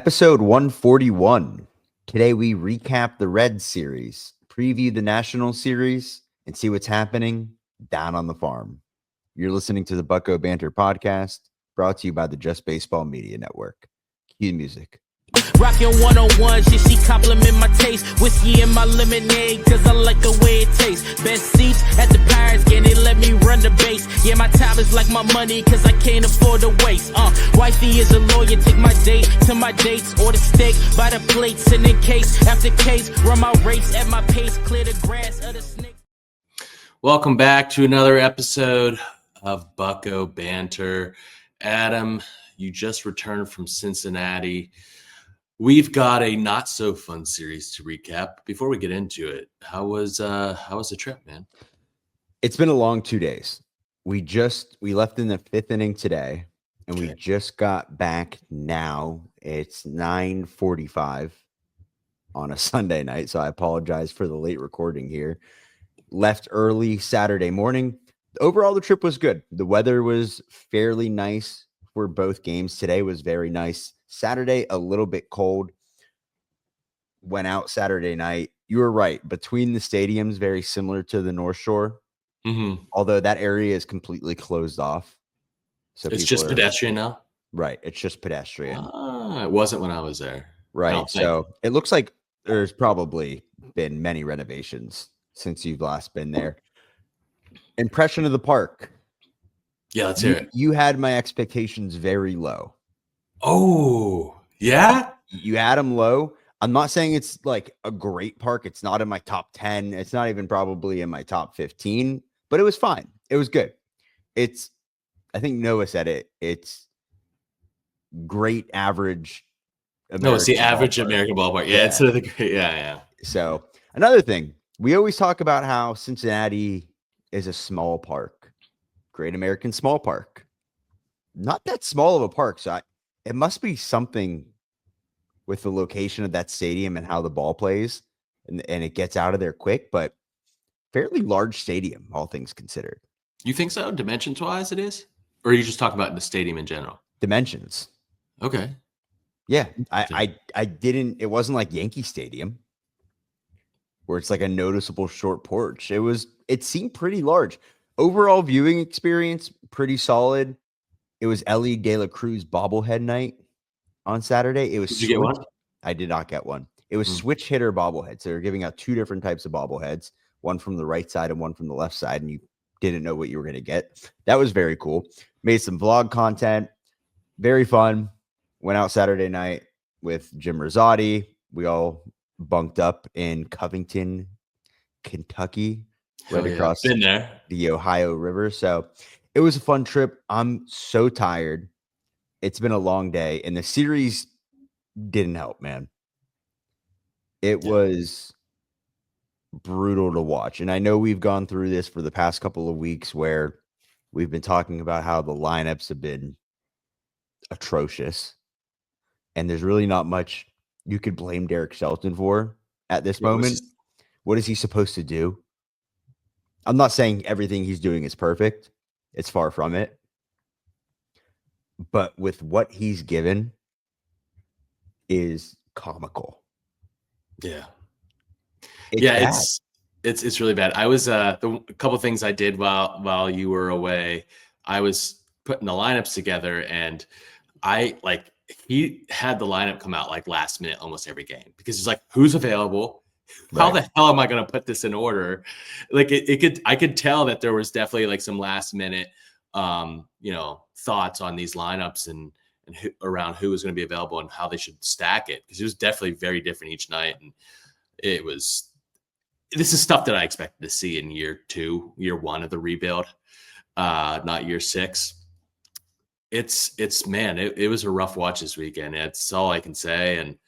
Episode 141. Today we recap the Red Series, preview the National Series, and see what's happening down on the farm. You're listening to the Bucco Bantr podcast, brought to you by the Just Baseball Media Network. Cue the music. Rockin' 101, she compliment my taste. Whiskey in my lemonade, cause I like the way it tastes. Best seats at the Pirates game, they let me run the base. Yeah, my time is like my money, cause I can't afford to waste. Wifey is a lawyer, take my date to my dates. Order steak by the plates, and in case after case, run my race at my pace, clear the grass of the snake. Welcome back to another episode of Bucco Bantr. Adam, you just returned from Cincinnati. We've got a not so fun series to recap. Before we get into it, how was the trip, man? It's been a long 2 days. We left in the fifth inning today, and we just got back now. It's 9:45 on a Sunday night, so I apologize for the late recording here. Left early Saturday morning. Overall, the trip was good. The weather was fairly nice for both games. Today was very nice. Saturday, a little bit cold. Went out Saturday night. You were right. Between the stadiums, very similar to the North Shore. Mm-hmm. Although that area is completely closed off. So it's just pedestrian now? Right. It's just pedestrian. It wasn't when I was there. Right. So it looks like there's probably been many renovations since you've last been there. Impression of the park. Yeah, let's hear it. You had my expectations very low. Oh, yeah? You had them low. I'm not saying it's like a great park. It's not in my top 10. It's not even probably in my top 15, but it was fine. It was good. I think Noah said it. It's great average. It's the average American ballpark. Yeah, it's sort of the great. Yeah. So another thing, we always talk about how Cincinnati is a small park, Great American Small Park. Not that small of a park. So it must be something with the location of that stadium and how the ball plays, and it gets out of there quick, but fairly large stadium, all things considered. You think so? Dimensions-wise it is? Or are you just talking about the stadium in general? Dimensions. Okay. Yeah. It wasn't like Yankee Stadium where it's like a noticeable short porch. It seemed pretty large. Overall viewing experience, pretty solid. It was Ellie De La Cruz bobblehead night on Saturday. Did you get one? I did not get one. It was switch hitter bobbleheads. So they're giving out two different types of bobbleheads, one from the right side and one from the left side, and you didn't know what you were going to get. That was very cool. Made some vlog content. Very fun. Went out Saturday night with Jim Rosati. We all bunked up in Covington, Kentucky, across been there. The Ohio River. So it was a fun trip. I'm so tired. It's been a long day, and the series didn't help, man. It was brutal to watch. And I know we've gone through this for the past couple of weeks where we've been talking about how the lineups have been atrocious, and there's really not much you could blame Derek Shelton for at this moment. What is he supposed to do? I'm not saying everything he's doing is perfect. It's far from it. But with what he's given is comical. Yeah. It's it's really bad. I was a couple of things I did while you were away. I was putting the lineups together, and he had the lineup come out like last minute almost every game because he's like, who's available? How the hell am I going to put this in order? Like I could tell that there was definitely like some last minute thoughts on these lineups and around who was going to be available and how they should stack it, because it was definitely very different each night. And this is stuff that I expected to see in year one of the rebuild, not year 6. It was a rough watch this weekend. It's all I can say. And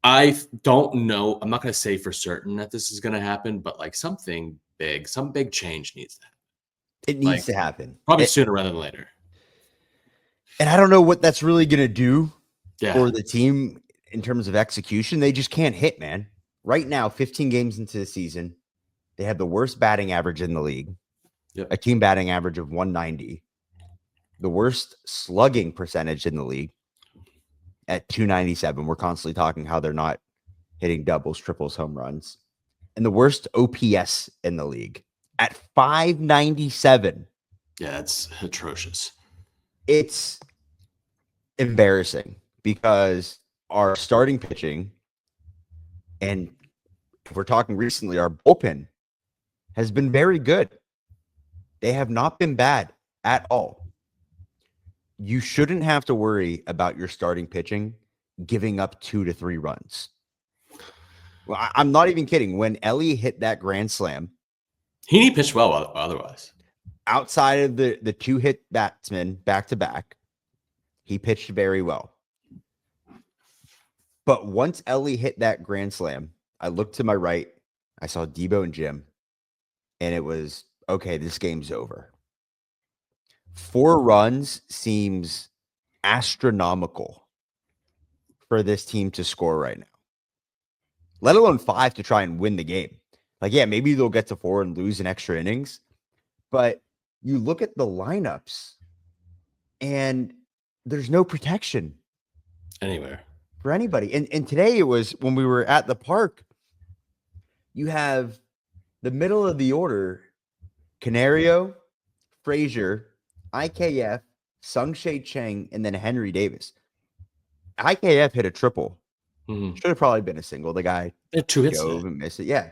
I don't know. I'm not going to say for certain that this is going to happen, but like some big change needs to happen. It needs to happen. Probably sooner rather than later. And I don't know what that's really going to do for the team in terms of execution. They just can't hit, man. Right now, 15 games into the season, they have the worst batting average in the league, a team batting average of 190, the worst slugging percentage in the league, at 297. We're constantly talking how they're not hitting doubles, triples, home runs. And the worst OPS in the league at 597. Yeah, it's atrocious. It's embarrassing because our starting pitching, and if we're talking recently, our bullpen has been very good. They have not been bad at all. You shouldn't have to worry about your starting pitching giving up 2 to 3 runs. Well, I'm not even kidding. When Ellie hit that grand slam, he pitched well otherwise. Outside of the 2 hit batsmen back to back, he pitched very well. But once Ellie hit that grand slam, I looked to my right, I saw Debo and Jim, and it was, okay, this game's over. 4 runs seems astronomical for this team to score right now, let alone 5 to try and win the game. Like, yeah, maybe they'll get to 4 and lose in extra innings, but you look at the lineups and there's no protection anywhere for anybody. And today it was when we were at the park, you have the middle of the order, Canario, Frazier, IKF, Sungshae Chang, and then Henry Davis. IKF hit a triple. Should have probably been a single. The guy 2 hits dove and missed it. Yeah.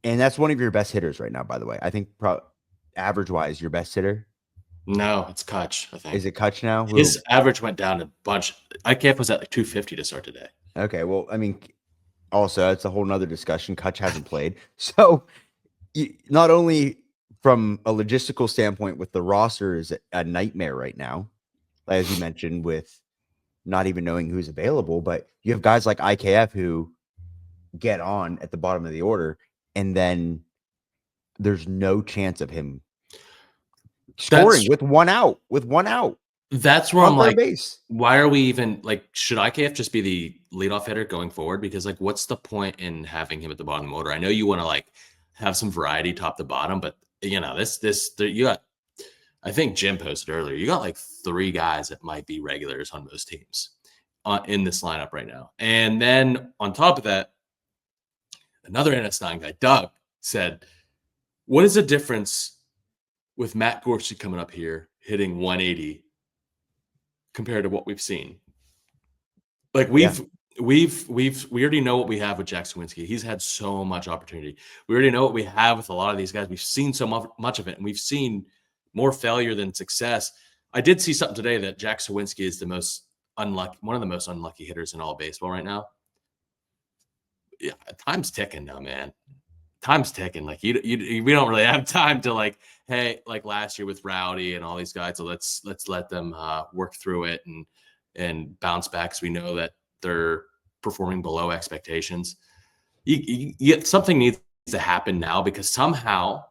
And that's one of your best hitters right now, by the way. I think average-wise, your best hitter. No, it's Kutch, I think. Is it Kutch now? His average went down a bunch. IKF was at like 250 to start today. Okay, well, I mean, also, that's a whole nother discussion. Kutch hasn't played. So, not only from a logistical standpoint with the roster is a nightmare right now, as you mentioned, with not even knowing who's available, but you have guys like IKF who get on at the bottom of the order, and then there's no chance of him scoring with one out. That's where I'm like, base. Why are we even like, should IKF just be the leadoff hitter going forward? Because like, what's the point in having him at the bottom of the order? I know you want to like have some variety top to bottom, but you know, you got, I think Jim posted earlier, you got like 3 guys that might be regulars on most teams in this lineup right now. And then on top of that, another NS9 guy, Doug, said, what is the difference with Matt Gorski coming up here hitting 180 compared to what we've seen? Like we already know what we have with Jack Sawinski. He's had so much opportunity. We already know what we have with a lot of these guys. We've seen so much of it, and we've seen more failure than success. I did see something today that Jack Sawinski is one of the most unlucky hitters in all of baseball right now. Yeah, time's ticking now, man. Time's ticking. Like we don't really have time to like, hey, like last year with Rowdy and all these guys. So let's let them work through it and bounce back, because we know that they're performing below expectations. Something needs to happen now, because somehow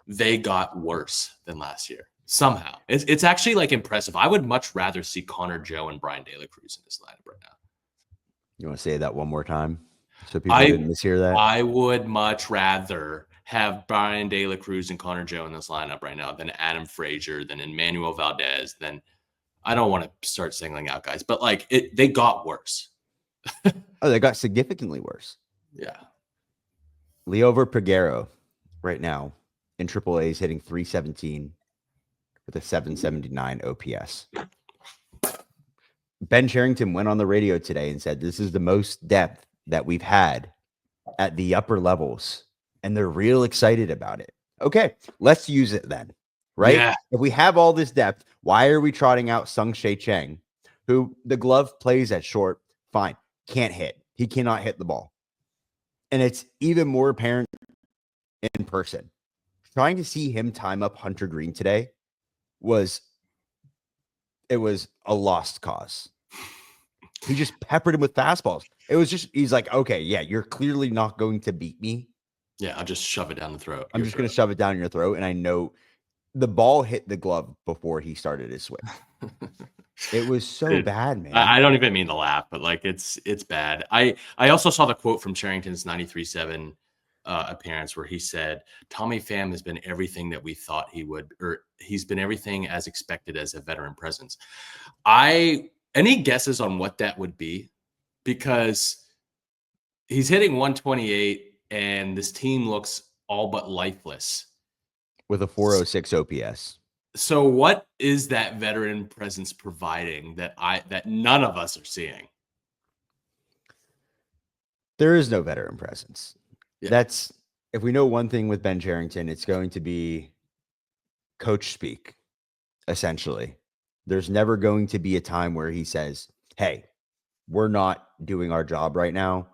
they got worse than last year. Somehow it's actually like impressive. I would much rather see Connor Joe and Brian De La Cruz in this lineup right now. You want to say that one more time so people didn't mishear that? I would much rather have Brian De La Cruz and Connor Joe in this lineup right now than Adam Frazier, than Emmanuel Valdez, than, I don't want to start singling out guys, but like they got worse. Oh, they got significantly worse. Yeah. Leover Peguero right now in AAA is hitting 317 with a 779 OPS. Ben Cherington went on the radio today and said, this is the most depth that we've had at the upper levels, and they're real excited about it. Okay, let's use it then, right? Yeah. If we have all this depth, why are we trotting out Sungshae Chang, who the glove plays at short? Fine. Can't hit. He cannot hit the ball. And it's even more apparent in person. Trying to see him time up Hunter Green today was a lost cause. He just peppered him with fastballs. It was just, he's like, okay, yeah, you're clearly not going to beat me. Yeah, I'll just shove it down the throat. I'm just going to shove it down your throat. And I know the ball hit the glove before he started his swing. It was so bad, man. I don't even mean to laugh, but like it's bad. I also saw the quote from Cherington's 93.7 appearance where he said, Tommy Pham has been everything that we thought he would, or he's been everything as expected as a veteran presence. I Any guesses on what that would be? Because he's hitting 128 and this team looks all but lifeless with a 406 OPS. So what is that veteran presence providing that none of us are seeing? There is no veteran presence. Yeah. That's, if we know one thing with Ben Cherington, it's going to be coach speak, essentially. There's never going to be a time where he says, hey, we're not doing our job right now.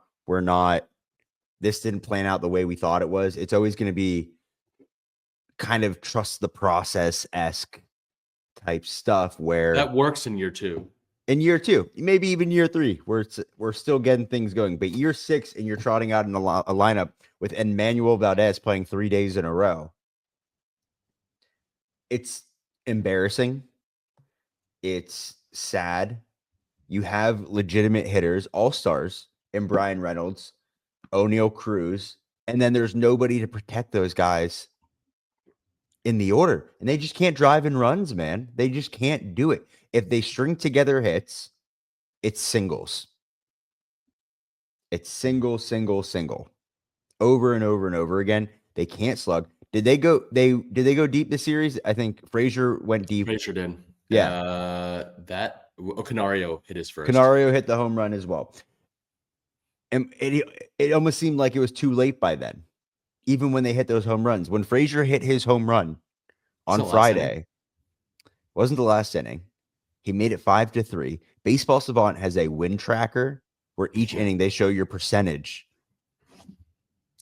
This didn't plan out the way we thought it was. It's always going to be kind of trust the process-esque type stuff where that works in year 2. In year 2, maybe even year 3, where we're still getting things going. But year 6, and you're trotting out in a lineup with Emmanuel Valdez playing 3 days in a row. It's embarrassing. It's sad. You have legitimate hitters, all-stars, in Brian Reynolds, O'Neal Cruz, and then there's nobody to protect those guys in the order. And they just can't drive in runs, man. They just can't do it. If they string together hits, it's singles. It's single, over and over and over again. They can't slug. Did they go deep this series? I think Frazier went deep. Frazier did. Yeah. Canario hit his first. Canario hit the home run as well. And it almost seemed like it was too late by then. Even when they hit those home runs. When Frazier hit his home run on Friday, wasn't the last inning. He made it 5-3. Baseball Savant has a win tracker where each inning they show your percentage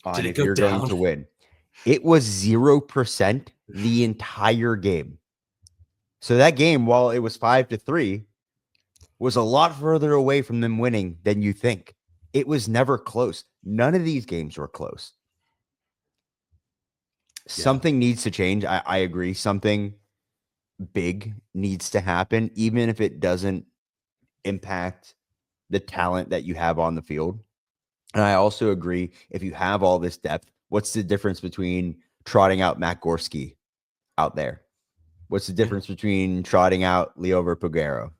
on if you're going to win. It was 0% the entire game. So that game, while it was 5-3, was a lot further away from them winning than you think. It was never close. None of these games were close. Something needs to change. I agree. Something big needs to happen, even if it doesn't impact the talent that you have on the field. And I also agree, if you have all this depth, what's the difference between trotting out Matt Gorski out there? What's the difference between trotting out Leo Verpugero?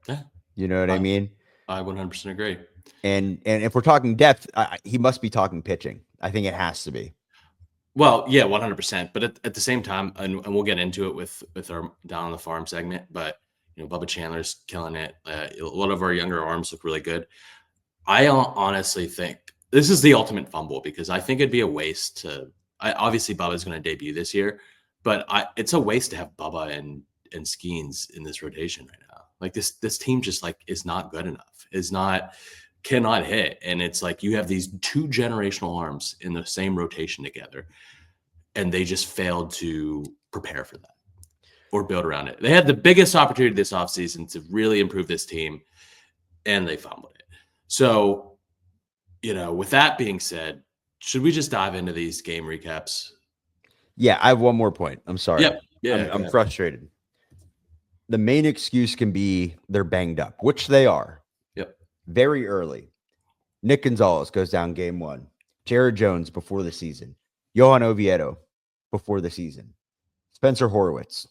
Yeah. You know what I mean? I 100% agree. And if we're talking depth, he must be talking pitching. I think it has to be. Well, yeah, 100%. But at the same time, and we'll get into it with our Down on the Farm segment, but Bubba Chandler's killing it. A lot of our younger arms look really good. I honestly think this is the ultimate fumble, because I think it'd be a waste to. Obviously, Bubba's going to debut this year, but it's a waste to have Bubba and Skeens in this rotation right now. Like this team just is not good enough. Cannot hit, and it's like you have these 2 generational arms in the same rotation together, and they just failed to prepare for that or build around it. They had the biggest opportunity this offseason to really improve this team, and they fumbled it. So, with that being said, should we just dive into these game recaps? Yeah, I have one more point. I'm sorry. Yep. Yeah, I'm frustrated. The main excuse can be they're banged up, which they are. Yep. Very early. Nick Gonzalez goes down game 1. Jared Jones before the season. Johan Oviedo before the season. Spencer Horwitz.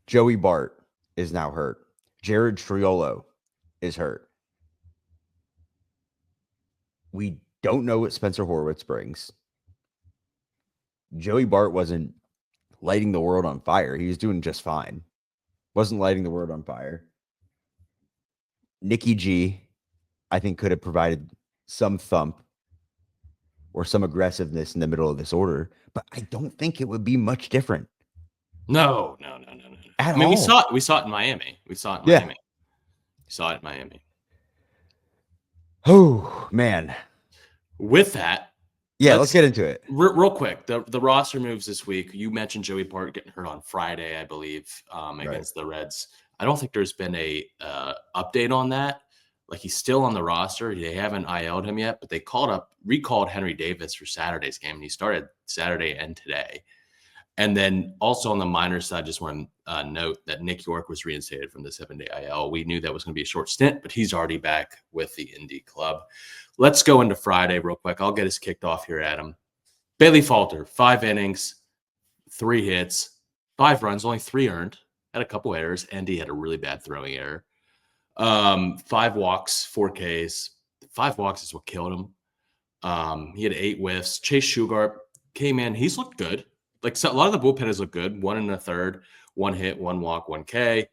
Joey Bart is now hurt. Jared Triolo is hurt. We don't know what Spencer Horwitz brings. Joey Bart wasn't lighting the world on fire. He was doing just fine. Wasn't lighting the world on fire. Nikki G, I think, could have provided some thump or some aggressiveness in the middle of this order, but I don't think it would be much different. No. At all. We saw it in Miami. Oh, man. With that, let's get into it. Real quick, the roster moves this week. You mentioned Joey Bart getting hurt on Friday, I believe, against the Reds. I don't think there's been a update on that. Like, he's still on the roster. They haven't IL'd him yet, but they recalled Henry Davis for Saturday's game, and he started Saturday and today. And then also on the minor side, just want to note that Nick York was reinstated from the 7-day IL. We knew that was going to be a short stint, but he's already back with the Indy club. Let's go into Friday real quick. I'll get us kicked off here, Adam. Bailey Falter, 5 innings, 3 hits, 5 runs, only 3 earned. had a couple errors, and he had a really bad throwing error. 5 walks, 4 Ks. 5 walks is what killed him. He had 8 whiffs. Chase Shugart came in. He's looked good. Like, so a lot of the bullpen has looked good. 1 1/3, 1 hit, 1 walk, 1 K.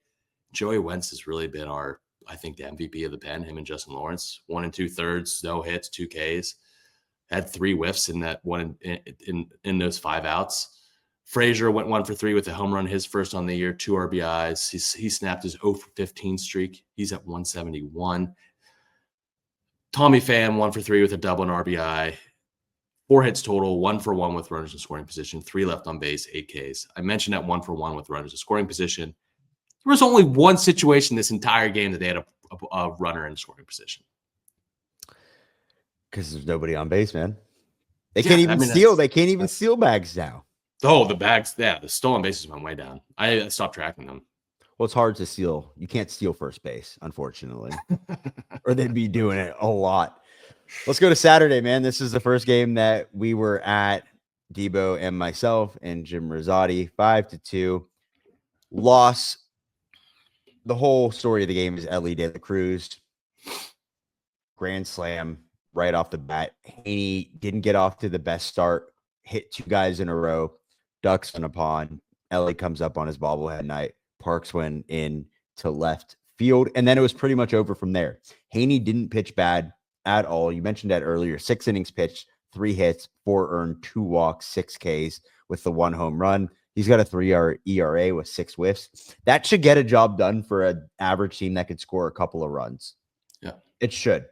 Joey Wentz has really been I think, the MVP of the pen, him and Justin Lawrence. 1 2/3, no hits, 2 Ks. Had 3 whiffs in that one in those 5 outs. Frazier went 1 for 3 with a home run, his first on the year, 2 RBIs. He snapped his 0 for 15 streak. He's at 171. Tommy Pham 1 for 3 with a double and RBI. 4 hits total, 1 for 1 with runners in scoring position, 3 left on base, 8 Ks. I mentioned that 1 for 1 with runners in scoring position. There was only one situation this entire game that they had a runner in scoring position. Because there's nobody on base, man. They can't even steal. They can't even steal bags now. Oh, the bags. Yeah, the stolen bases went way down. I stopped tracking them. Well, it's hard to steal. You can't steal first base, unfortunately. Or they'd be doing it a lot. Let's go to Saturday, man. This is the first game that we were at, Debo and myself and Jim Rosati, 5-2. Loss. The whole story of the game is Ellie De La Cruz. Grand slam right off the bat. Haney didn't get off to the best start. Hit 2 guys in a row. Ducks in a pond. Ellie comes up on his bobblehead night. Parks went in to left field. And then it was pretty much over from there. Haney didn't pitch bad at all. You mentioned that earlier. 6 innings pitched, 3 hits, 4 earned, 2 walks, 6 Ks with the 1 home run. He's got a 3 ERA with 6 whiffs. That should get a job done for an average team that could score a couple of runs. Yeah, it should.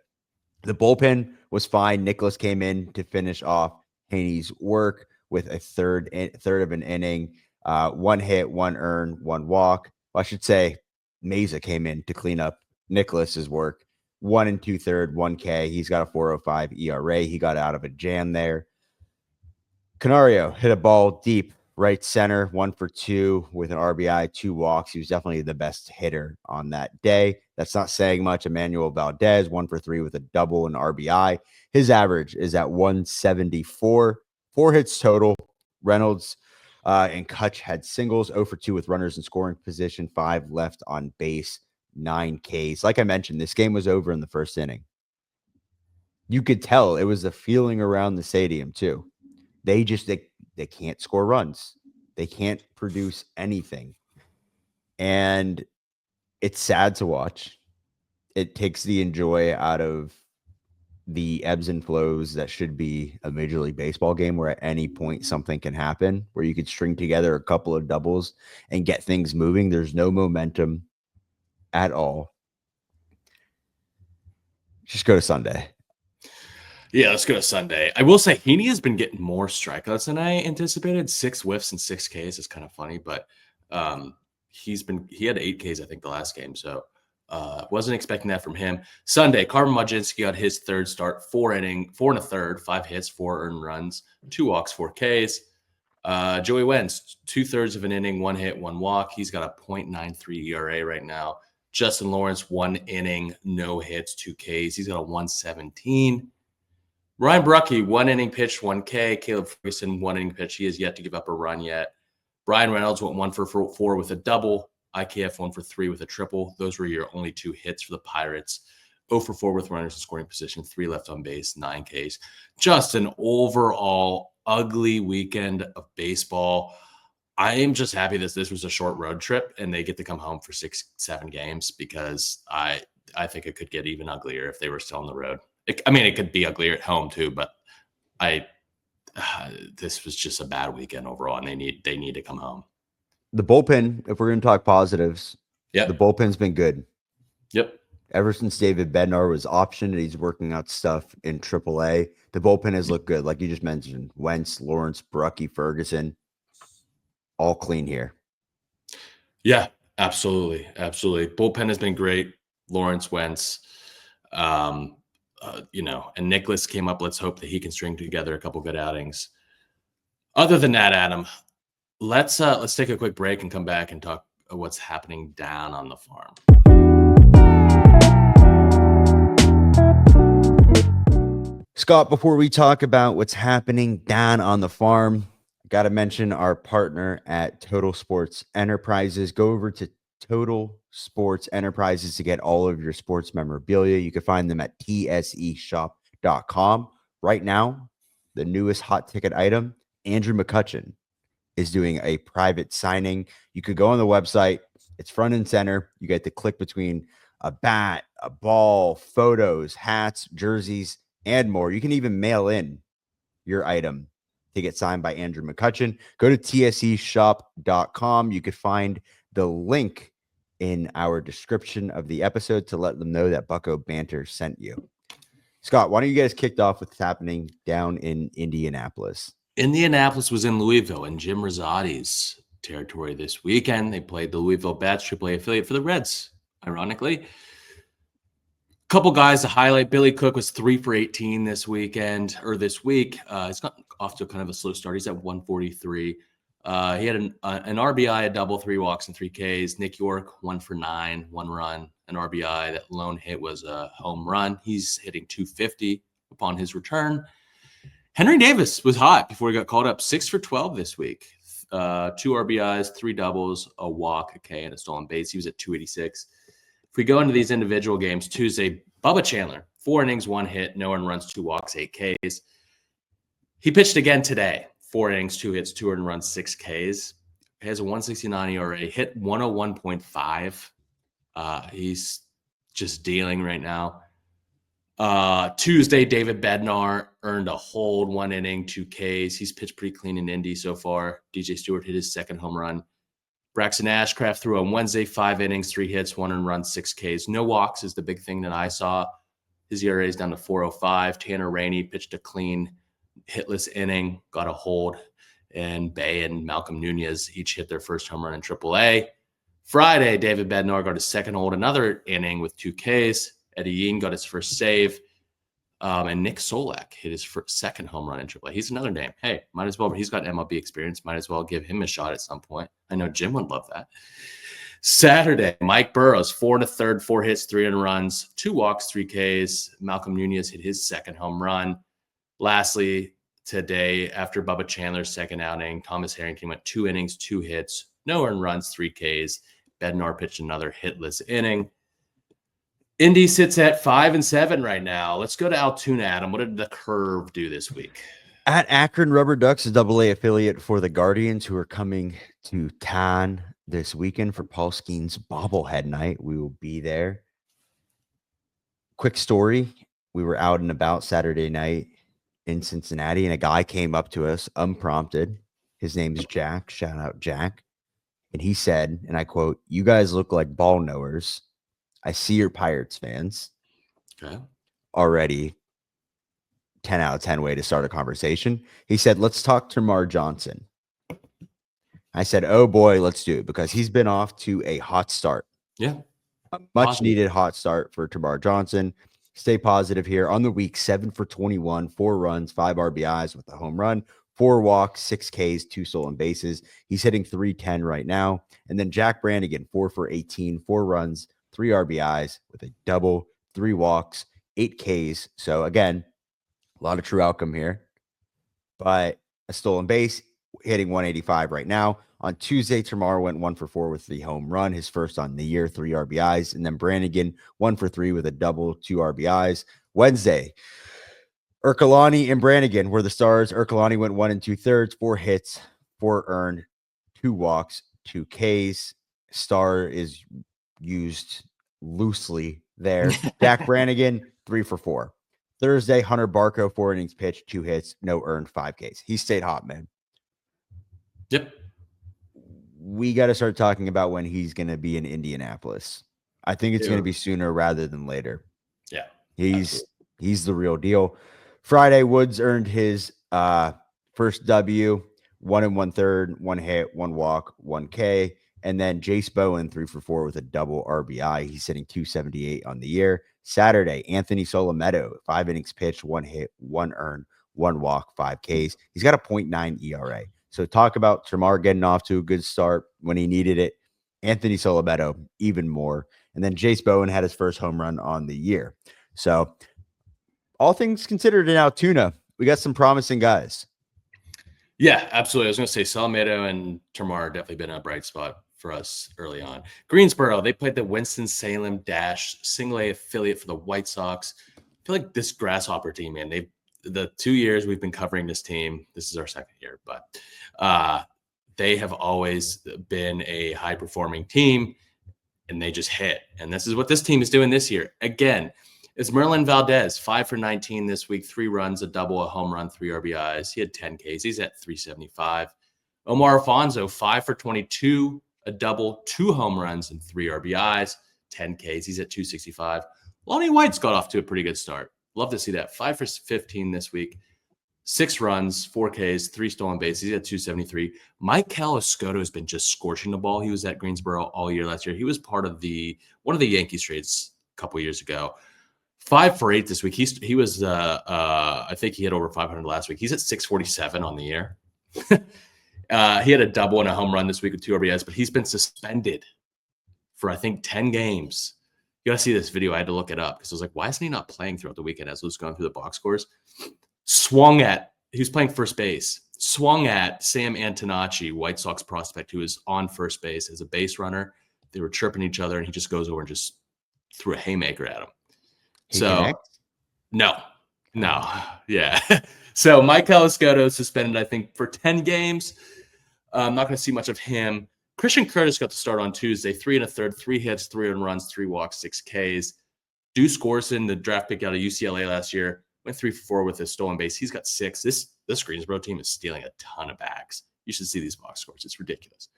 The bullpen was fine. Nicholas came in to finish off Haney's work with a third of an inning, 1 hit, 1 earned, 1 walk. Well, I should say Mesa came in to clean up Nicholas's work. 1 2/3, 1 K. He's got a 4.05 ERA. He got out of a jam there. Canario hit a ball deep right center, 1 for 2 with an RBI, 2 walks. He was definitely the best hitter on that day. That's not saying much. Emmanuel Valdez, 1 for 3 with a double and RBI. His average is at 174. 4 hits total. Reynolds and Kutch had singles, 0 for 2 with runners in scoring position, 5 left on base, 9 Ks. Like I mentioned, this game was over in the first inning. You could tell it was a feeling around the stadium too. They can't score runs. They can't produce anything. And it's sad to watch. It takes the enjoy out of the ebbs and flows that should be a Major League Baseball game, where at any point something can happen, where you could string together a couple of doubles and get things moving. There's no momentum at all. Just go to Sunday. Yeah, let's go to Sunday. I will say Heaney has been getting more strikeouts than I anticipated. 6 whiffs and 6 Ks is kind of funny, but he had 8 Ks, I think, the last game. So wasn't expecting that from him. Sunday, Carmen Mlodzinski got his 3rd start, 4 1/3, 5 hits, 4 earned runs, 2 walks, 4 Ks. Joey Wentz, 2/3 of an inning, 1 hit, 1 walk. He's got a .93 ERA right now. Justin Lawrence, 1 inning, no hits, 2 Ks. He's got a 117. Ryan Brucke, 1 inning pitched, 1 K. Caleb Ferguson, 1 inning pitch. He has yet to give up a run yet. Brian Reynolds went 1 for 4 with a double. IKF 1 for 3 with a triple. Those were your only 2 hits for the Pirates. 0 for 4 with runners in scoring position, 3 left on base, 9 Ks. Just an overall ugly weekend of baseball. I am just happy that this was a short road trip and they get to come home for 6-7 games, because I think it could get even uglier if they were still on the road. It could be uglier at home too, but this was just a bad weekend overall, and they need to come home. The bullpen, if we're going to talk positives, the bullpen's been good. Yep. Ever since David Bednar was optioned and he's working out stuff in AAA, the bullpen has looked good. Like you just mentioned, Wentz, Lawrence, Brucke, Ferguson, all clean here. Yeah, absolutely. Bullpen has been great. Lawrence, Wentz, and Nicholas came up. Let's hope that he can string together a couple good outings. Other than that, Adam, let's take a quick break and come back and talk what's happening down on the farm. Scott, before we talk about what's happening down on the farm, I Got to mention our partner at Total Sports Enterprises. Go over to Total Sports Enterprises to get all of your sports memorabilia. You can find them at tseshop.com. Right now, the newest hot ticket item, Andrew McCutchen is doing a private signing. You could go on the website. It's front and center. You get to click between a bat, a ball, photos, hats, jerseys, and more. You can even mail in your item to get signed by Andrew McCutchen. Go to tseshop.com. You could find the link in our description of the episode to let them know that Bucco Bantr sent you. Scott, why don't you guys kick off with what's happening down in Indianapolis? Indianapolis was in Louisville in Jim Rosati's territory this weekend. They played the Louisville Bats, AAA affiliate for the Reds, ironically. Couple guys to highlight. Billy Cook was 3 for 18 this week. He's got off to kind of a slow start. He's at 143. He had an RBI, a double, 3 walks, and 3 Ks. Nick York, 1 for 9, 1 run, an RBI. That lone hit was a home run. He's hitting 250 upon his return. Henry Davis was hot before he got called up. 6 for 12 this week. 2 RBIs, 3 doubles, a walk, a K, and a stolen base. He was at 286. If we go into these individual games, Tuesday, Bubba Chandler, 4 innings, 1 hit, no earned runs, 2 walks, 8 Ks. He pitched again today, 4 innings, 2 hits, 2 earned runs, 6 Ks. He has a 169 ERA, hit 101.5. He's just dealing right now. Tuesday, David Bednar earned a hold, 1 inning, 2 Ks. He's pitched pretty clean in Indy so far. DJ Stewart hit his 2nd home run. Braxton Ashcraft threw on Wednesday, 5 innings, 3 hits, 1 earned run, 6 Ks. No walks is the big thing that I saw. His ERA is down to 4.05. Tanner Rainey pitched a clean, hitless inning, got a hold, and Bay and Malcolm Nunez each hit their first home run in AAA. Friday, David Bednar got his 2nd hold, another inning with 2 Ks. Eddie Ying got his first save. And Nick Solak hit his 2nd home run in AAA. He's another name. Hey, might as well. He's got MLB experience. Might as well give him a shot at some point. I know Jim would love that. Saturday, Mike Burrows, 4 1/3, 4 hits, 3 earned runs, 2 walks, 3 Ks. Malcolm Nunez hit his 2nd home run. Lastly, today, after Bubba Chandler's 2nd outing, Thomas Harrington went 2 innings, 2 hits, no earned runs, 3 Ks. Bednar pitched another hitless inning. Indy sits at 5-7 right now. Let's go to Altoona, Adam. What did the Curve do this week? At Akron Rubber Ducks, a AA affiliate for the Guardians, who are coming to Dahn this weekend for Paul Skeen's bobblehead night. We will be there. Quick story. We were out and about Saturday night in Cincinnati, and a guy came up to us unprompted. His name is Jack. Shout out Jack. And he said, and I quote, "You guys look like ball knowers. I see you're Pirates fans." Okay. Already 10 out of 10 way to start a conversation. He said, "Let's talk Termarr Johnson." I said, "Oh boy, let's do it," because he's been off to a hot start. Yeah. A much needed hot start for Termarr Johnson. Stay positive here. On the week, 7 for 21, 4 runs, 5 RBIs with a home run, 4 walks, 6 Ks, 2 stolen bases. He's hitting 310 right now. And then Jack Brannigan, 4 for 18, 4 runs, 3 RBIs with a double, 3 walks, 8 Ks. So again, a lot of true outcome here, but a stolen base, hitting 185 right now. On Tuesday, Termarr went 1 for 4 with the home run, his first on the year, 3 RBIs. And then Brannigan, 1 for 3 with a double, 2 RBIs. Wednesday, Ercolani and Brannigan were the stars. Ercolani went 1 2/3, 4 hits, 4 earned, 2 walks, 2 Ks. Star is used loosely there. Jack Brannigan, 3 for 4. Thursday, Hunter Barco, 4 innings pitched, 2 hits, no earned, 5 Ks. He stayed hot, man. Yep. We got to start talking about when he's going to be in Indianapolis. I think it's going to be sooner rather than later. Yeah. He's the real deal. Friday, Woods earned his first W, 1 1/3, 1 hit, 1 walk, 1 K. And then Jace Bowen, 3 for 4 with a double RBI. He's hitting 278 on the year. Saturday, Anthony Solometo, 5 innings pitched, 1 hit, 1 earned, 1 walk, 5 Ks. He's got a 0.9 ERA. So talk about Termarr getting off to a good start when he needed it. Anthony Solometo, even more. And then Jace Bowen had his first home run on the year. So all things considered in Altoona, we got some promising guys. Yeah, absolutely. I was going to say Salamedo and Termar definitely been a bright spot for us early on. Greensboro, they played the Winston-Salem Dash single A affiliate for the White Sox. I feel like this Grasshopper team, man, the 2 years we've been covering this team, this is our second year, but they have always been a high-performing team, and they just hit. And this is what this team is doing this year. Again, it's Merlin Valdez, 5 for 19 this week, 3 runs, a double, a home run, 3 RBIs. He had 10 Ks. He's at 375. Omar Alfonso, 5 for 22, a double, 2 home runs, and 3 RBIs, 10 Ks. He's at 265. Lonnie White's got off to a pretty good start. Love to see that. 5 for 15 this week, 6 runs, 4 Ks, 3 stolen bases. He's at 273. Michael Escoto has been just scorching the ball. He was at Greensboro all year last year. He was part of one of the Yankees trades a couple years ago. 5 for 8 this week. He was I think he hit over 500 last week. He's at 647 on the year. He had a double and a home run this week with 2 RBIs, but he's been suspended for I think 10 games. You got to see this video. I had to look it up because I was like, why isn't he not playing throughout the weekend as I was going through the box scores? He was playing first base, swung at Sam Antonacci, White Sox prospect, who was on first base as a base runner. They were chirping each other, and he just goes over and just threw a haymaker at him. No. Yeah. So Michael Escoto suspended, I think, for 10 games. I'm not going to see much of him. Christian Curtis got to start on Tuesday, 3 1/3, 3 hits, 3 earned runs, 3 walks, 6 Ks. Deuce Gorson, the draft pick out of UCLA last year, went 3 for 4 with a stolen base. He's got 6. This Greensboro team is stealing a ton of bags. You should see these box scores. It's ridiculous.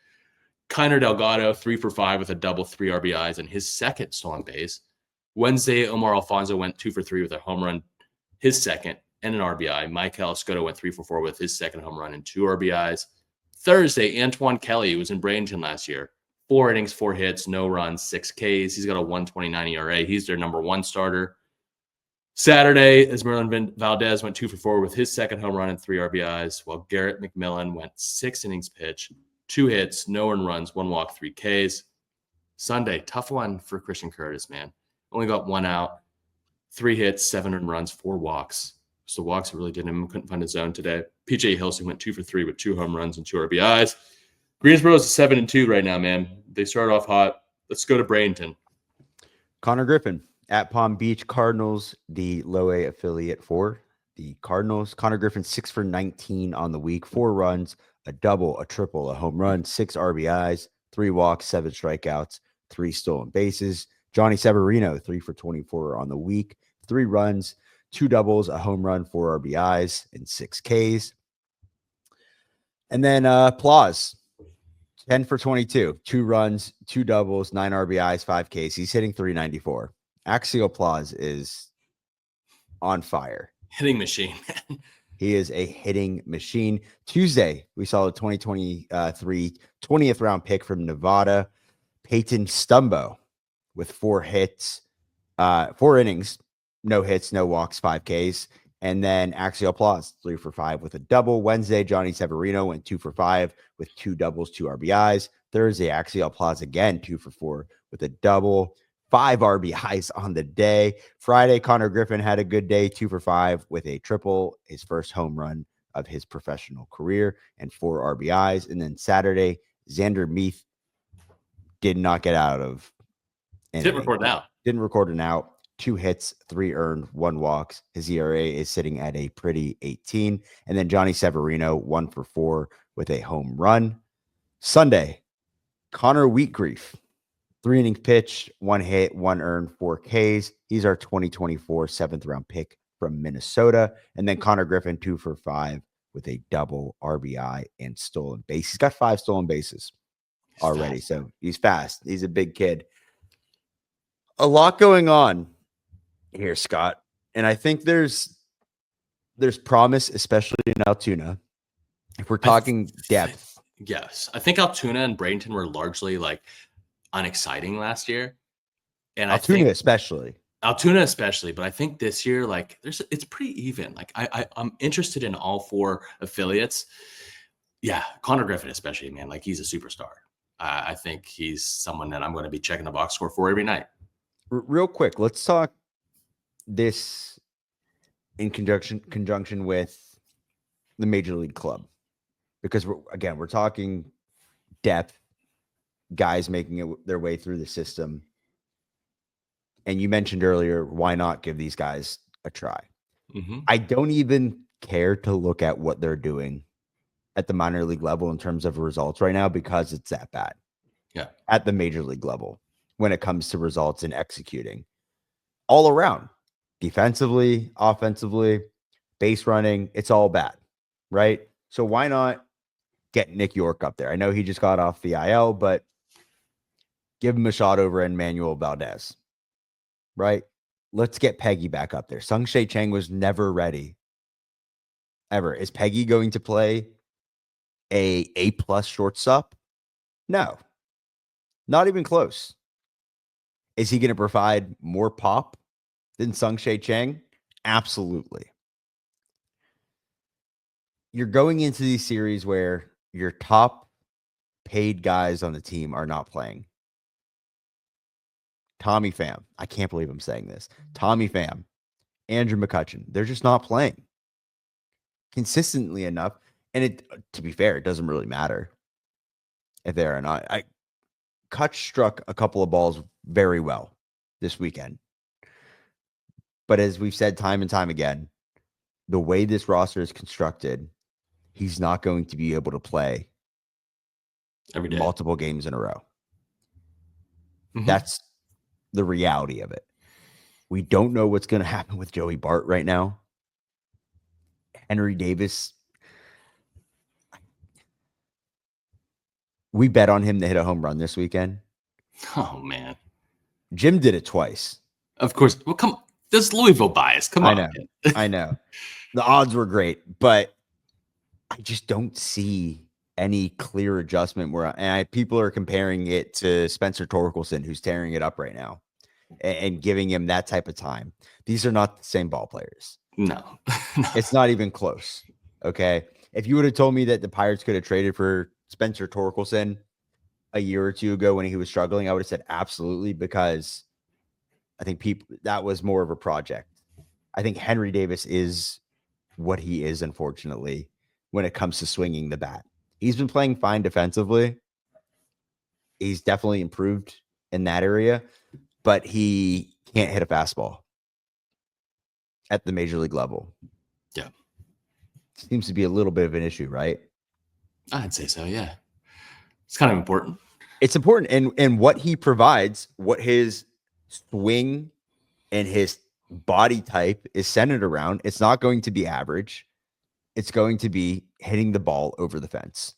Kiner Delgado, 3 for 5 with a double, 3 RBIs, and his second stolen base. Wednesday, Omar Alfonso went 2 for 3 with a home run, his second, and an RBI. Michael Escoto went 3 for 4 with his second home run and 2 RBIs. Thursday, Antoine Kelly, who was in Bradenton last year, 4 innings, 4 hits, no runs, 6 Ks. He's got a 1.29 ERA. He's their number 1 starter. Saturday, Esmeralda Valdez went 2 for 4 with his second home run and 3 RBIs, while Garrett McMillan went 6 innings pitched, 2 hits, no earned runs, 1 walk, 3 Ks. Sunday, tough one for Christian Curtis, man. Only got 1 out, 3 hits, 7 earned runs, 4 walks. So walks really didn't him. Couldn't find his zone today. PJ Hilson went 2 for 3 with 2 home runs and 2 RBIs. Greensboro is 7-2 right now, man. They start off hot. Let's go to Bradenton. Connor Griffin at Palm Beach Cardinals, the low A affiliate for the Cardinals. Connor Griffin, 6 for 19 on the week, 4 runs, a double, a triple, a home run, 6 RBIs, 3 walks, 7 strikeouts, 3 stolen bases. Johnny Severino, 3 for 24 on the week, 3 runs, 2 doubles, a home run, 4 RBIs, and 6 Ks. And then Plaus, 10 for 22, 2 runs, 2 doubles, 9 RBIs, 5 Ks. He's hitting 394. Axial Plaus is on fire. Hitting machine, man. He is a hitting machine. Tuesday, we saw a 2023 20th round pick from Nevada, Peyton Stumbo, with 4 hits, 4 innings, no hits, no walks, 5 Ks. And then Axial Plaus, 3 for 5 with a double. Wednesday, Johnny Severino went 2 for 5 with 2 doubles, 2 RBIs. Thursday, Axial Plaus again, 2 for 4 with a double, 5 RBIs on the day. Friday, Connor Griffin had a good day, 2 for 5 with a triple, his first home run of his professional career, and 4 RBIs. And then Saturday, Xander Meath did not get out of anything. Didn't record an out. 2 hits, 3 earned, 1 walks. His ERA is sitting at a pretty 18. And then Johnny Severino, 1 for 4 with a home run. Sunday, Connor Wheatgrief, 3 innings pitched, 1 hit, 1 earned, 4 Ks. He's our 2024 7th round pick from Minnesota. And then Connor Griffin, 2 for 5 with a double, RBI, and stolen base. He's got 5 stolen bases already. So he's fast. He's a big kid. A lot going on here, Scott. And I think there's promise, especially in Altoona. If we're talking depth. Yes. I think Altoona and Bradenton were largely like unexciting last year. And Altoona especially. But I think this year, like it's pretty even. Like I'm interested in all 4 affiliates. Yeah, Connor Griffin especially, man. Like he's a superstar. I think he's someone that I'm going to be checking the box score for every night. Real quick, let's talk this in conjunction with the Major League Club. because we're talking depth, guys making their way through the system. And you mentioned earlier, why not give these guys a try? Mm-hmm. I don't even care to look at what they're doing at the minor league level in terms of results right now because it's that bad. Yeah. At the major league level when it comes to results and executing all around, defensively, offensively, base running, it's all bad, right? So why not get Nick York up there? I know he just got off the IL, but give him a shot over Emmanuel Valdez, right? Let's get Peggy back up there. Sung-Shae Chang was never ready, ever. Is Peggy going to play a A+ shortstop? No, not even close. Is he going to provide more pop than Sung-Shae Chang? Absolutely. You're going into these series where your top paid guys on the team are not playing. Tommy Pham. I can't believe I'm saying this. Tommy Pham, Andrew McCutchen. They're just not playing consistently enough. And to be fair, it doesn't really matter if they're or not. Kutch struck a couple of balls very well this weekend. But as we've said time and time again, the way this roster is constructed, he's not going to be able to play Every day. multiple games in a row. Mm-hmm. That's the reality of it. We don't know what's going to happen with Joey Bart right now. Henry Davis. We bet on him to hit a home run this weekend. Oh, man. Jim did it twice. Of course. Well, come on. There's Louisville bias. Come on. I know. The odds were great, but I just don't see any clear adjustment people are comparing it to Spencer Torkelson, who's tearing it up right now, and giving him that type of time. These are not the same ball players. No. It's not even close. Okay. If you would have told me that the Pirates could have traded for Spencer Torkelson a year or two ago when he was struggling, I would have said absolutely, because I think that was more of a project. I think Henry Davis is what he is, unfortunately, when it comes to swinging the bat. He's been playing fine defensively. He's definitely improved in that area, but he can't hit a fastball at the major league level. Yeah. Seems to be a little bit of an issue, right? I'd say so, yeah. It's kind of important. It's important. And what he provides, what his swing and his body type is centered around, it's not going to be average. It's going to be hitting the ball over the fence.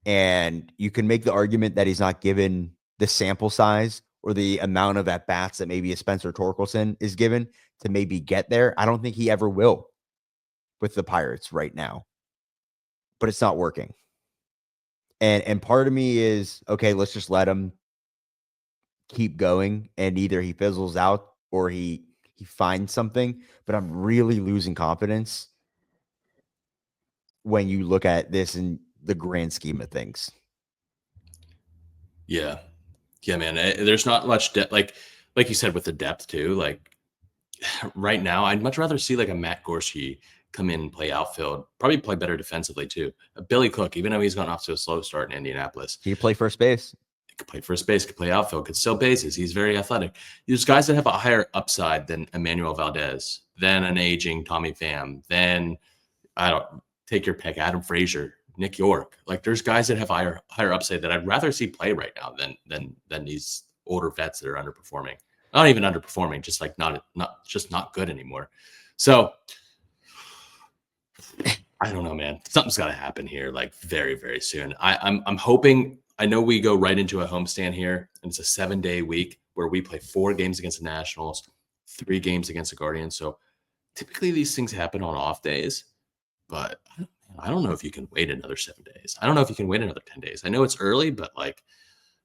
And you can make the argument that he's not given the sample size or the amount of at-bats that maybe a Spencer Torkelson is given to maybe get there. I don't think he ever will with the Pirates right now. But it's not working. And part of me is, okay, let's just let him keep going, and either he fizzles out or he finds something. But I'm really losing confidence when you look at this in the grand scheme of things. Yeah. Yeah, man. There's not much depth. Like you said, with the depth too, like right now, I'd much rather see like a Matt Gorski come in and play outfield, probably play better defensively too. Billy Cook, even though he's gone off to a slow start in Indianapolis. Can you play first base? He could play first base, could play outfield, could steal bases. He's very athletic. There's guys that have a higher upside than Emmanuel Valdez, than an aging Tommy Pham, then take your pick, Adam Frazier, Nick York. Like there's guys that have higher upside that I'd rather see play right now than these older vets that are underperforming. Not even underperforming, just like not good anymore. So I don't know, man. Something's got to happen here, like very, very soon. I'm hoping. I know we go right into a homestand here, and it's a 7-day week where we play 4 games against the Nationals, 3 games against the Guardians. So typically these things happen on off days, but I don't know if you can wait another 7 days. I don't know if you can wait another 10 days. I know it's early, but like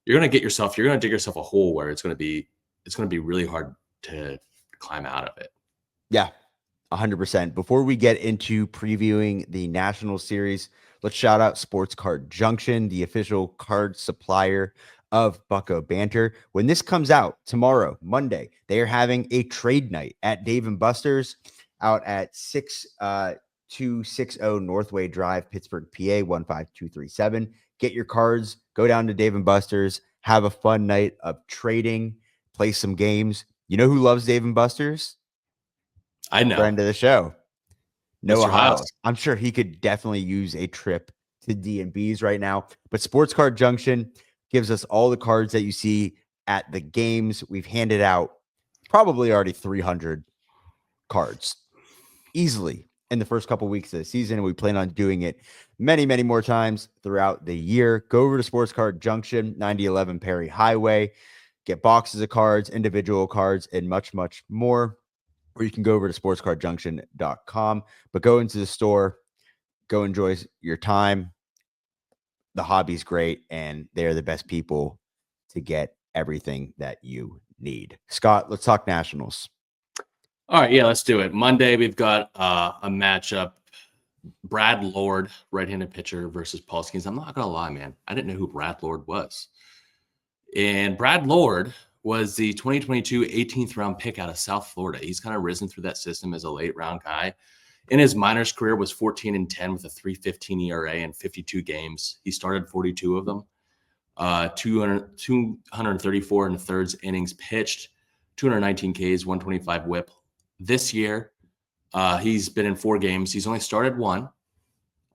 you're going to dig yourself a hole where it's going to be really hard to climb out of it. Yeah, 100%. Before we get into previewing the National Series, let's shout out Sports Card Junction, the official card supplier of Bucco Bantr. When this comes out tomorrow, Monday, they are having a trade night at Dave & Buster's out at 6 260 Northway Drive, Pittsburgh, PA 15237. Get your cards, go down to Dave & Buster's, have a fun night of trading, play some games. You know who loves Dave & Buster's? I know. Friend of the show, Noah Mr. House. Hiles. I'm sure he could definitely use a trip to D&B's right now. But Sports Card Junction gives us all the cards that you see at the games. We've handed out probably already 300 cards easily in the first couple weeks of the season, and we plan on doing it many, many more times throughout the year. Go over to Sports Card Junction, 9011 Perry Highway, get boxes of cards, individual cards, and much, much more. Or you can go over to sportscardjunction.com, but go into the store, go enjoy your time. The hobby's great, and they're the best people to get everything that you need. Scott, let's talk Nationals. All right, yeah, let's do it. Monday, we've got a matchup. Brad Lord, right-handed pitcher, versus Paul Skeens. I'm not going to lie, man. I didn't know who Brad Lord was. And Brad Lord was the 2022 18th round pick out of South Florida. He's kind of risen through that system as a late-round guy. In his minors career, was 14-10 with a 3.15 ERA in 52 games. He started 42 of them. 234 in the thirds innings pitched, 219 Ks, 125 whip. This year, he's been in 4 games. He's only started 1.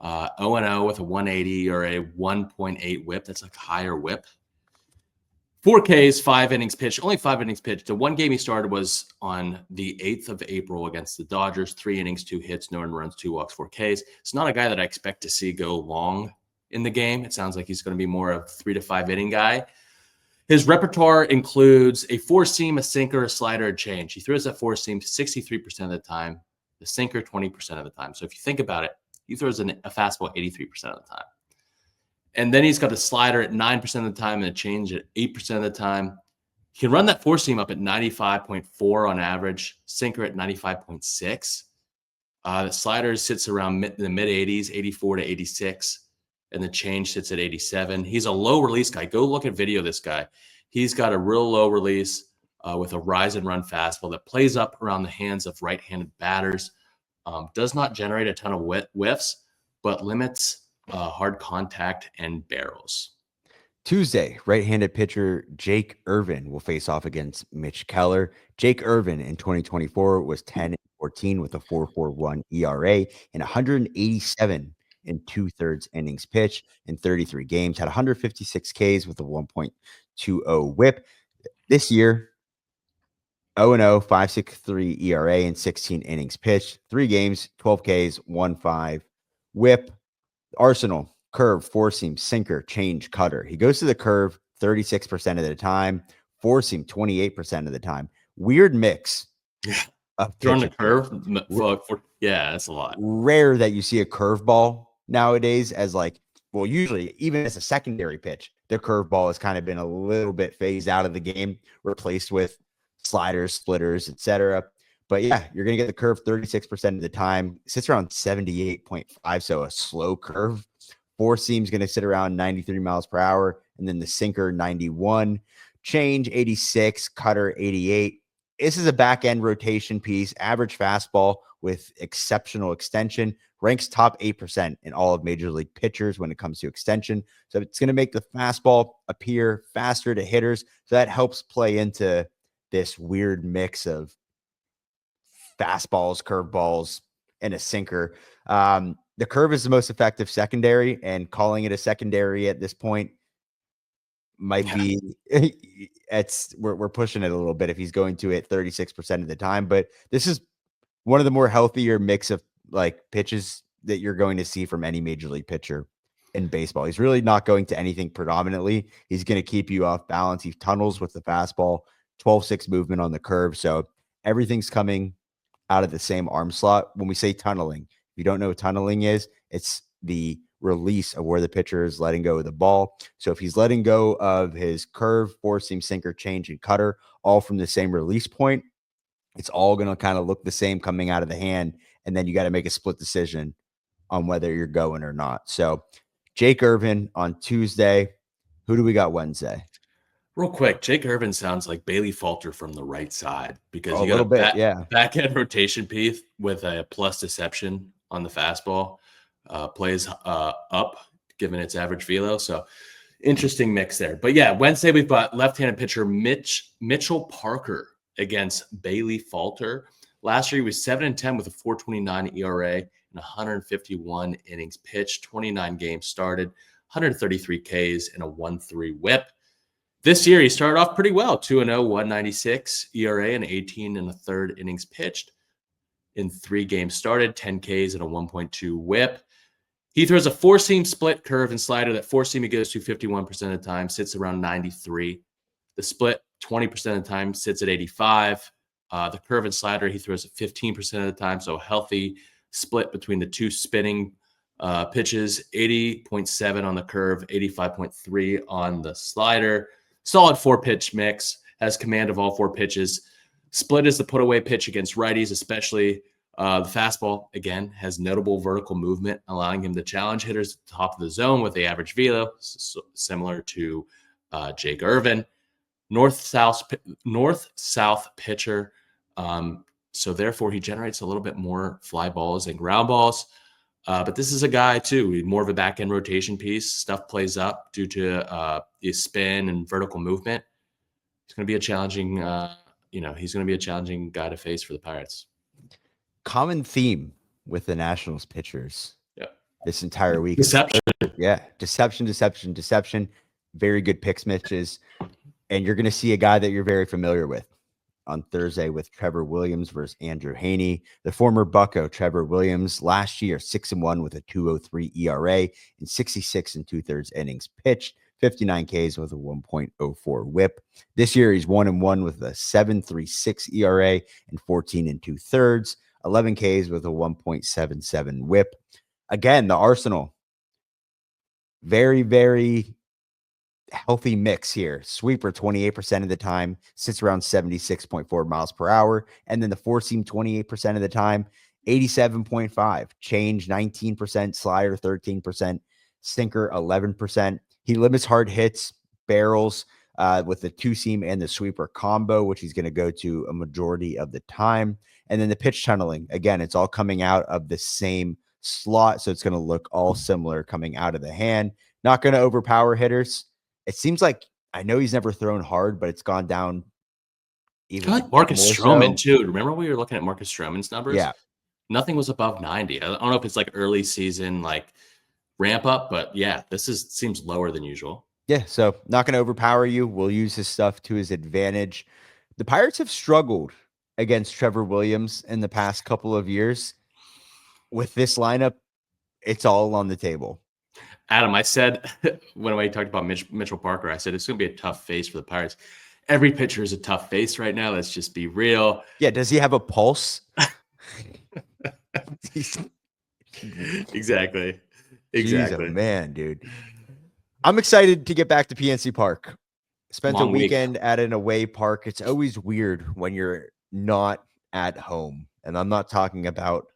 0-0 with a 180 or a 1.8 whip. That's like a higher whip. 4 Ks, 5 innings pitched. Only 5 innings pitched. The one game he started was on the 8th of April against the Dodgers. 3 innings, 2 hits, no earned runs, 2 walks, 4 Ks. It's not a guy that I expect to see go long in the game. It sounds like he's going to be more of a 3 to 5 inning guy. His repertoire includes a 4-seam, a sinker, a slider, a change. He throws that 4-seam 63% of the time, the sinker 20% of the time. So if you think about it, he throws a fastball 83% of the time. And then he's got a slider at 9% of the time and a change at 8% of the time. He can run that 4-seam up at 95.4 on average, sinker at 95.6. The slider sits around the mid-80s, 84 to 86. And the change sits at 87. He's a low release guy. Go look at video of this guy. He's got a real low release with a rise and run fastball that plays up around the hands of right-handed batters. Does not generate a ton of whiffs, but limits hard contact and barrels. Tuesday, right-handed pitcher Jake Irvin will face off against Mitch Keller. Jake Irvin in 2024 was 10-14 with a 4.41 ERA and 187 in 2/3 innings pitched in 33 games, had 156 Ks with a 1.20 whip. This year, 0-0, 5.63 ERA and 16 innings pitched, 3 games, 12 Ks, 1.5 whip. Arsenal, curve, 4-seam, sinker, change, cutter. He goes to the curve 36% of the time, 4-seam 28% of the time. Weird mix. Throwing a curve? Yeah, that's a lot. Rare that you see a curveball nowadays as usually even as a secondary pitch, the curveball has kind of been a little bit phased out of the game, replaced with sliders, splitters, etc. But yeah, you're going to get the curve 36% of the time. It sits around 78.5, so a slow curve. 4-seam's going to sit around 93 miles per hour, and then the sinker 91, change 86, cutter 88. This is a back-end rotation piece, average fastball with exceptional extension, ranks top 8% in all of Major League pitchers when it comes to extension. So it's going to make the fastball appear faster to hitters. So that helps play into this weird mix of fastballs, curveballs, and a sinker. The curve is the most effective secondary, and calling it a secondary at this point might be we're pushing it a little bit if he's going to it 36% of the time. But this is one of the more healthier mix of pitches that you're going to see from any major league pitcher in baseball. He's really not going to anything predominantly. He's going to keep you off balance. He tunnels with the fastball, 12-6 movement on the curve. So everything's coming out of the same arm slot. When we say tunneling, if you don't know what tunneling is, it's the release of where the pitcher is letting go of the ball. So if he's letting go of his curve, 4-seam, sinker, change, and cutter, all from the same release point, it's all going to kind of look the same coming out of the hand. And then you got to make a split decision on whether you're going or not. So Jake Irvin on Tuesday. Who do we got Wednesday? Real quick, Jake Irvin sounds like Bailey Falter from the right side because you got a back-end rotation piece with a plus deception on the fastball, plays up given its average velo. So interesting mix there. But yeah, Wednesday we've got left-handed pitcher Mitchell Parker against Bailey Falter. Last year he was 7-10 with a 4.29 ERA and 151 innings pitched, 29 games started, 133 Ks and a 1.3 WHIP. This year he started off pretty well, 2-0, 196 ERA and 18 and a third innings pitched. In 3 games started, 10 Ks and a 1.2 WHIP. He throws a four-seam split curve and slider. That four-seam he goes to 51% of the time, sits around 93. The split 20% of the time sits at 85. The curve and slider he throws at 15% of the time, so healthy split between the two spinning pitches. 80.7 on the curve, 85.3 on the slider. Solid 4-pitch mix, has command of all 4 pitches. Split is the put-away pitch against righties, especially. The fastball, again, has notable vertical movement, allowing him to challenge hitters at the top of the zone with the average velo, similar to Jake Irvin. North-south pitcher, so therefore he generates a little bit more fly balls and ground balls. But this is a guy, too, more of a back-end rotation piece. Stuff plays up due to his spin and vertical movement. He's going to be a challenging, he's going to be a challenging guy to face for the Pirates. Common theme with the Nationals pitchers this entire week. Deception. Yeah. Deception. Very good picks, Mitches. And you're going to see a guy that you're very familiar with on Thursday with Trevor Williams versus Andrew Haney. The former Bucco, Trevor Williams, last year 6-1 with a 2.03 ERA and 66 2/3 innings pitched, 59 Ks with a 1.04 WHIP. This year he's 1-1 with a 7.36 ERA and 14 2/3. 11 Ks with a 1.77 WHIP. Again, the Arsenal, very, very healthy mix here. Sweeper 28% of the time, sits around 76.4 miles per hour. And then the four-seam 28% of the time, 87.5. Change 19%, slider 13%, sinker 11%. He limits hard hits, barrels with the two-seam and the sweeper combo, which he's going to go to a majority of the time. And then the pitch tunneling, again, it's all coming out of the same slot, so it's going to look all similar coming out of the hand. Not going to overpower hitters. It seems like, I know he's never thrown hard, but it's gone down even like Marcus Stroman, so. too. Remember we were looking at Marcus Stroman's numbers? Yeah. Nothing was above 90. I don't know if it's like early season, like ramp up, but yeah, seems lower than usual. Yeah, so not going to overpower you. We'll use his stuff to his advantage. The Pirates have struggled against Trevor Williams in the past couple of years. With this lineup, it's all on the table. Adam, I said when we talked about Mitchell Parker, I said it's going to be a tough face for the Pirates. Every pitcher is a tough face right now. Let's just be real. Yeah, does he have a pulse? Exactly. Jeez, man, dude. I'm excited to get back to PNC Park. Spent a weekend at an away park. It's always weird when you're not at home. And I'm not talking about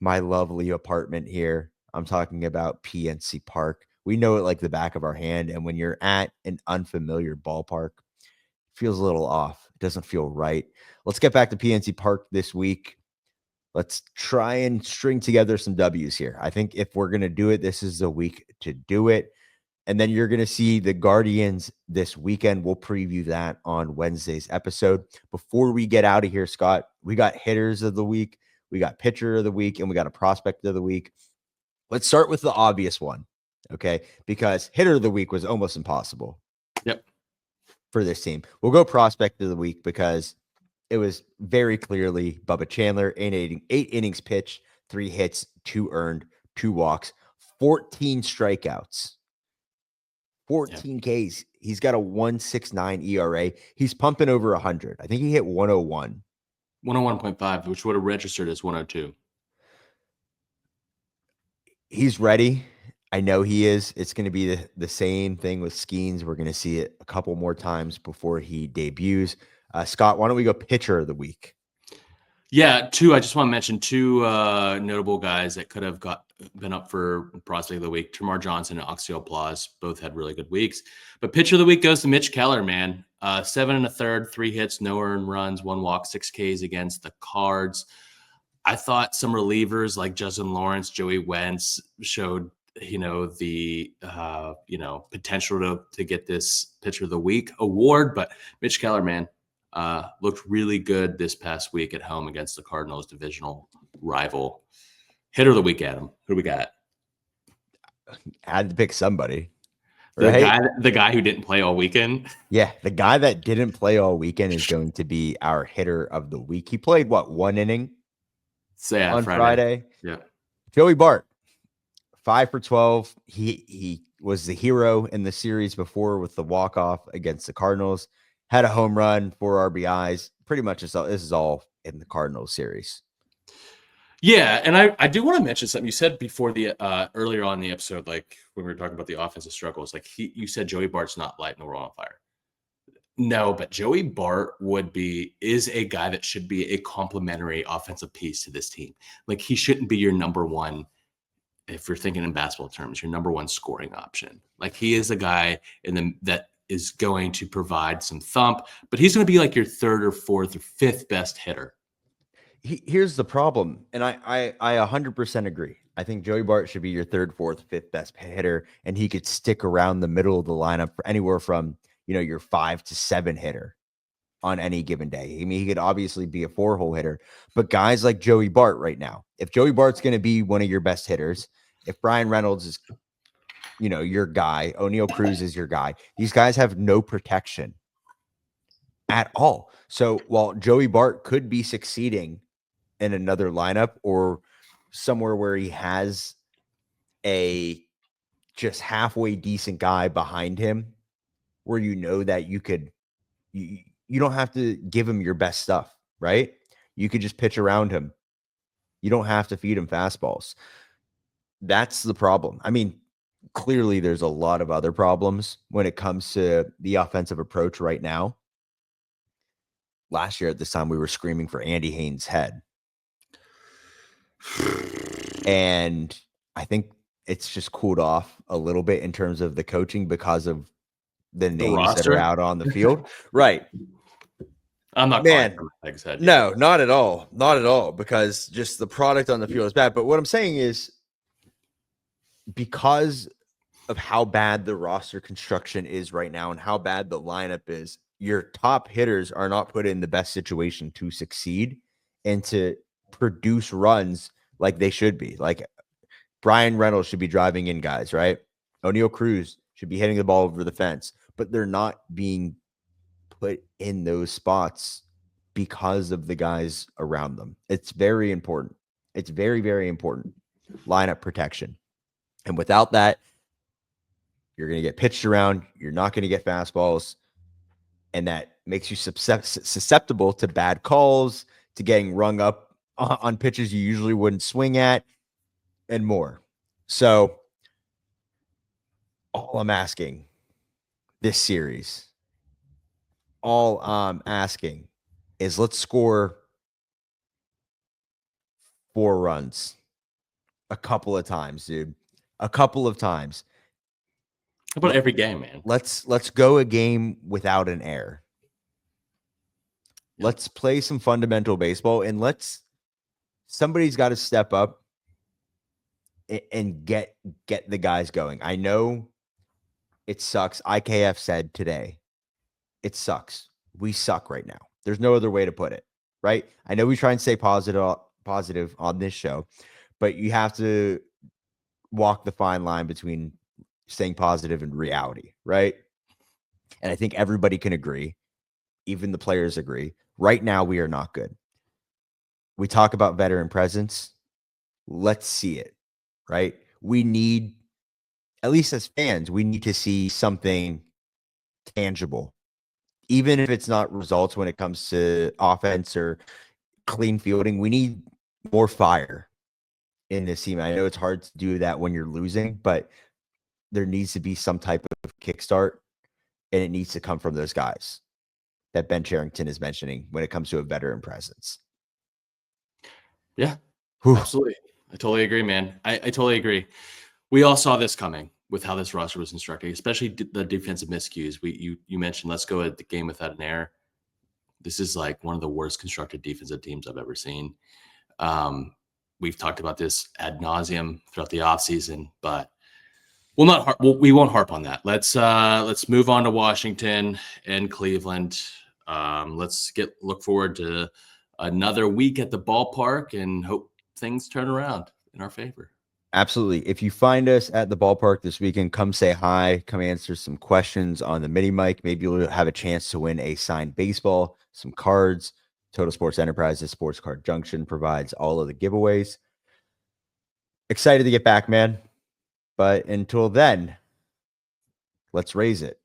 my lovely apartment here. I'm talking about PNC Park. We know it like the back of our hand. And when you're at an unfamiliar ballpark, it feels a little off. It doesn't feel right. Let's get back to PNC Park this week. Let's try and string together some W's here. I think if we're going to do it, this is the week to do it. And then you're going to see the Guardians this weekend. We'll preview that on Wednesday's episode. Before we get out of here, Scott, we got hitters of the week, we got pitcher of the week, and we got a prospect of the week. Let's start with the obvious one, okay? Because hitter of the week was almost impossible. Yep. For this team. We'll go prospect of the week because it was very clearly Bubba Chandler, 8 innings pitched, 3 hits, 2 earned, 2 walks, 14 strikeouts. 14 Ks. He's got a 1.69 ERA. He's pumping over 100. I think he hit 101. 101.5, which would have registered as 102. He's ready. I know he is. It's going to be the same thing with Skeens. We're going to see it a couple more times before he debuts. Scott, why don't we go pitcher of the week? Yeah, I just want to mention 2 notable guys that could have been up for prospect of the week. Termarr Johnson and Oxio Plaus both had really good weeks. But pitcher of the week goes to Mitch Keller, man. 7 1/3, 3 hits, no earned runs, 1 walk, 6 Ks against the Cards. I thought some relievers like Justin Lawrence, Joey Wentz showed, the potential to get this pitcher of the week award, but Mitch Keller, man, looked really good this past week at home against the Cardinals divisional rival. Hitter of the week, Adam. Who do we got? I had to pick somebody. The guy who didn't play all weekend. Yeah, the guy that didn't play all weekend is going to be our hitter of the week. He played one inning on Friday. Yeah. Joey Bart, 5 for 12. He was the hero in the series before with the walk-off against the Cardinals. Had a home run, 4 RBIs. Pretty much this is all in the Cardinals series. Yeah, and I do want to mention something you said before the earlier on in the episode, like when we were talking about the offensive struggles. Like you said, Joey Bart's not lighting the world on fire. No, but Joey Bart is a guy that should be a complementary offensive piece to this team. Like he shouldn't be your number one, if you're thinking in basketball terms, your number one scoring option. Like he is a guy that is going to provide some thump, but he's going to be like your third or fourth or fifth best hitter. Here's the problem, and I 100% agree. I think Joey Bart should be your third, fourth, fifth best hitter, and he could stick around the middle of the lineup for anywhere from your 5 to 7 hitter on any given day. I mean, he could obviously be a 4-hole hitter, but guys like Joey Bart right now, if Joey Bart's going to be one of your best hitters, if Brian Reynolds is, your guy, O'Neal Cruz is your guy, these guys have no protection at all. So while Joey Bart could be succeeding in another lineup or somewhere where he has a just halfway decent guy behind him, where that you don't have to give him your best stuff, right? You could just pitch around him. You don't have to feed him fastballs. That's the problem. I mean, clearly there's a lot of other problems when it comes to the offensive approach right now. Last year at this time, we were screaming for Andy Haynes' head. And I think it's just cooled off a little bit in terms of the coaching because of the names that are out on the field. Right. I'm not Man, like said, no, not at all. Not at all, because just the product on the field is bad. But what I'm saying is, because of how bad the roster construction is right now and how bad the lineup is, your top hitters are not put in the best situation to succeed and to produce runs like they should be. Like Brian Reynolds should be driving in guys, right? O'Neal Cruz should be hitting the ball over the fence, but they're not being put in those spots because of the guys around them. It's very important. It's very, very important. Lineup protection. And without that, you're going to get pitched around. You're not going to get fastballs. And that makes you susceptible to bad calls, to getting rung up on pitches you usually wouldn't swing at, and more. So all I'm asking this series, all I'm asking is let's score 4 runs a couple of times, dude. A couple of times. How about every game, man? Let's go a game without an error. Let's play some fundamental baseball, and somebody's got to step up and get the guys going. I know it sucks. IKF said today, it sucks. We suck right now. There's no other way to put it, right? I know we try and stay positive on this show, but you have to walk the fine line between staying positive and reality, right? And I think everybody can agree, even the players agree. Right now, we are not good. We talk about veteran presence. Let's see it, right? We need, at least as fans, we need to see something tangible, even if it's not results when it comes to offense or clean fielding. We need more fire in this team. I know it's hard to do that when you're losing, but there needs to be some type of kickstart, and it needs to come from those guys that Ben Cherington is mentioning when it comes to a veteran presence. Yeah, absolutely. I totally agree, man. I totally agree. We all saw this coming with how this roster was constructed, especially the defensive miscues. You mentioned let's go at the game without an error. This is like one of the worst constructed defensive teams I've ever seen. We've talked about this ad nauseum throughout the offseason, but we won't harp on that. Let's move on to Washington and Cleveland. Let's look forward to another week at the ballpark and hope things turn around in our favor. Absolutely. If you find us at the ballpark this weekend, come say hi, come answer some questions on the mini mic. Maybe you'll have a chance to win a signed baseball, some cards. Total Sports Enterprises Sports Card Junction provides all of the giveaways. Excited to get back, man. But until then, let's raise it.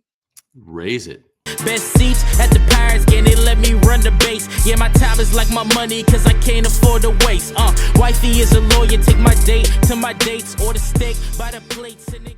Raise it. Best seats at the Pirates game, they let me run the base. Yeah, my time is like my money, cause I can't afford to waste. Wifey is a lawyer, take my date to my dates, or the steak by the plates and